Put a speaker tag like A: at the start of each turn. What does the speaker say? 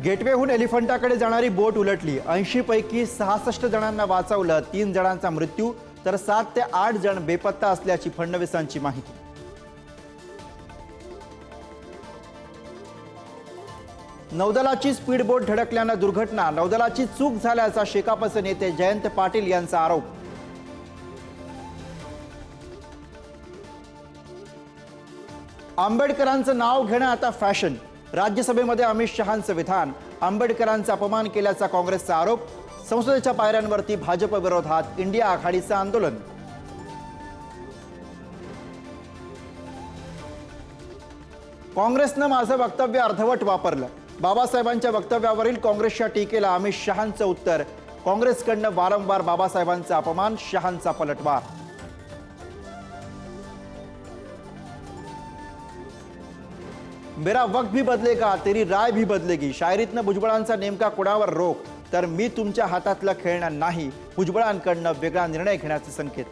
A: गेटवेहून एलिफंटाकडे जाणारी बोट उलटली। 80 पैकी 66 जणांना वाचवलं, 3 जणांचा मृत्यू तर 7 ते 8 जण बेपत्ता असल्याची फडणवीसांची माहिती। नौदलाची स्पीड बोट धडकल्यानं दुर्घटना, नौदलाची चूक झाल्याचा शेकापचे नेते जयंत पाटील यांचा आरोप। आंबेडकरांचं नाव घेणं आता फॅशन, राज्यसभेमध्ये अमित शहांचं विधान। आंबेडकरांचा अपमान केल्याचा काँग्रेसचा आरोप, संसदेच्या पायऱ्यांवरती भाजप विरोधात इंडिया आघाडीचं आंदोलन। काँग्रेसनं माझं वक्तव्य अर्धवट वापरलं, बाबासाहेबांच्या वक्तव्यावरील काँग्रेसच्या टीकेला अमित शहांचं उत्तर। काँग्रेसकडनं वारंवार बाबासाहेबांचा अपमान, शहांचा पलटवार। मेरा वक्त भी बदलेगा, तेरी राय भी बदलेगी। शायरीतनं भुजबळांचा नेमका कोणावर रोख, तर मी तुमच्या हातातलं खेळणार नाही, भुजबळांकडनं वेगळा निर्णय घेण्याचे संकेत।